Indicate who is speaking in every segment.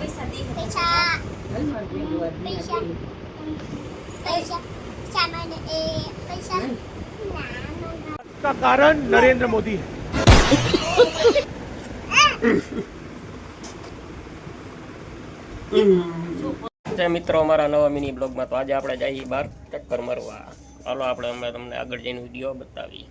Speaker 1: પૈસા દે
Speaker 2: પૈસા પૈસા પૈસા सामान ए पैसा
Speaker 3: का कारण नरेंद्र मोदी
Speaker 4: है। મિત્રો અમારા નવા મિની બ્લોગમાં તો આજે આપણે જઈએ બહાર ચક્કર મારવા. ચાલો આપણે અમે તમને આગળ જઈને વિડીયો બતાવી.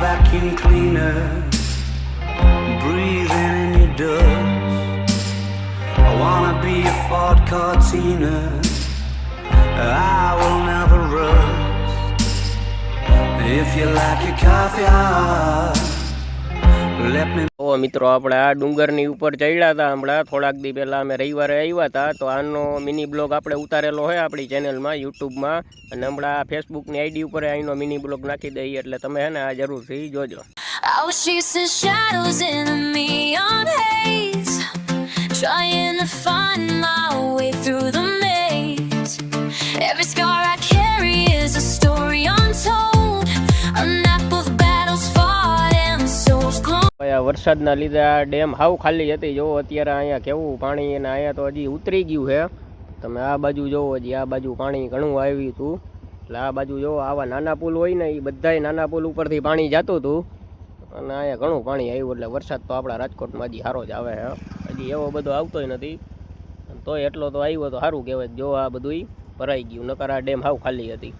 Speaker 5: Vacuum cleaner, breathing in your dust. I wanna be a Ford Cortina, I will never rust. If you like your coffee hot, let me.
Speaker 4: ઓ મિત્રો આપણે આ ડુંગરની ઉપર ચડ્યા હતા હમણાં થોડાક દી પહેલાં અમે રવિવારે આવ્યા હતા તો આનો મિની બ્લોગ આપણે ઉતારેલો હોય આપણી ચેનલમાં યુટ્યુબમાં અને હમણાં ફેસબુકની આઈડી ઉપર આનો મિની બ્લોગ નાખી દઈએ એટલે તમે હે ને આ જરૂરથી જોજો.
Speaker 6: I was chasing shadows in a neon haze, trying to find my way through the maze. Every scar I carry is a story untold, a map of battles fought and souls grown.
Speaker 4: વરસાદના લીધે આ dam હાવ ખાલી હતી. જો અત્યારે અહીંયા કેવું પાણી અને અહીંયા તો હજી ઉતરી ગયું છે. તમે આ બાજુ જોવો હજી આ બાજુ પાણી ઘણું આવ્યું હતું એટલે આ બાજુ જોવો આવા નાના પુલ હોય ને એ બધાય નાના પુલ ઉપરથી પાણી જતું હતું અને અહીંયા ઘણું પાણી આવ્યું એટલે વરસાદ તો આપણા રાજકોટમાં હજી સારો જ આવે છે. હજી એવો બધો આવતોય નથી તોય એટલો તો આવ્યો તો સારું કહેવાય. જો આ બધું ભરાઈ ગયું નકર આ ડેમ હાવ ખાલી હતી.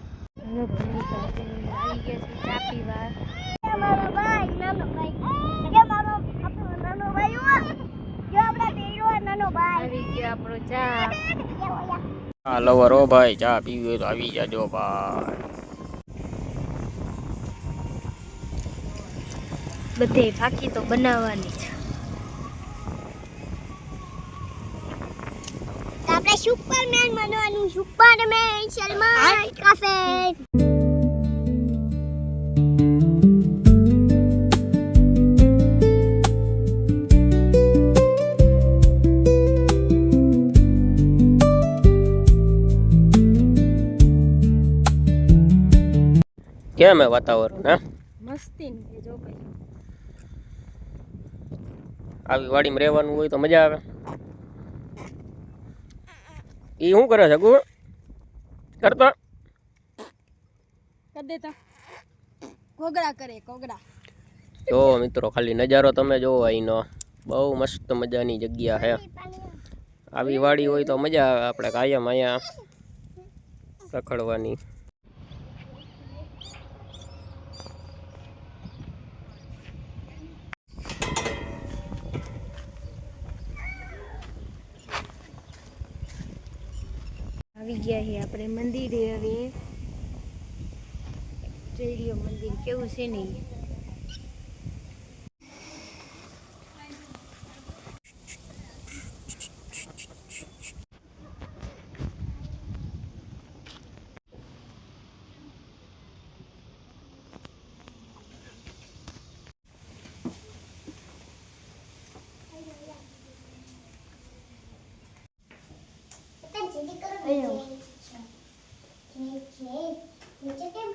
Speaker 4: હા લવરો ભાઈ ચા પીવી હોય તો આવી જાજો ભાઈ.
Speaker 1: બધે ફાકી તો બનાવવાની છે.
Speaker 2: આપણે સુપરમેન બનવાનું. Superman Salman cafe.
Speaker 4: કેમ હે વાતાવરણ? હે
Speaker 1: મસ્તી ને જો ભાઈ
Speaker 4: આવી વાડીમાં રહેવાનું હોય તો મજા આવે. એ શું કરે છે ગુ કરતો
Speaker 1: કર દેતા કોગડા કરે કોગડા.
Speaker 4: જો મિત્રો ખાલી નજારો તમે જોવો અહીંનો બહુ મસ્ત મજાની જગ્યા છે. આવી વાડી હોય તો મજા આવે આપણે કાયમ અહીંયા રખડવાની.
Speaker 1: આવી ગયા છે આપણે મંદિરે. હવે જોઈ મંદિર કેવું છે ને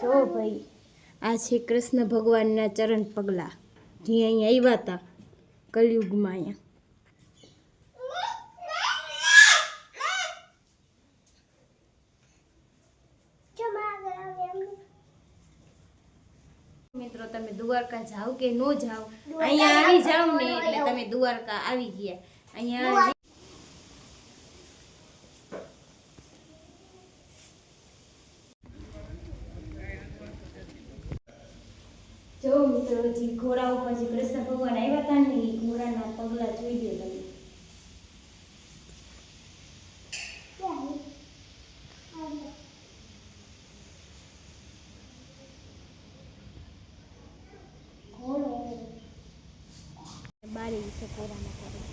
Speaker 1: જો ભાઈ આ છે કૃષ્ણ ભગવાનના ચરણ પગલા જે અહીંયા આવ્યા હતા કલયુગમાં. અહીંયા મિત્રો તમે દ્વારકા જાઓ કે ન જાઓ અહીંયા આવી જાવ ને એટલે તમે દ્વારકા આવી ગયા. અહીંયા જો મિત્રો જે ઘોડા ઉપર જે કૃષ્ણ ભગવાન આવ્યા હતા ને એ ઘોડાના પગલા જોઈ લો તમે. બારી છે ઘોડાના પગલા.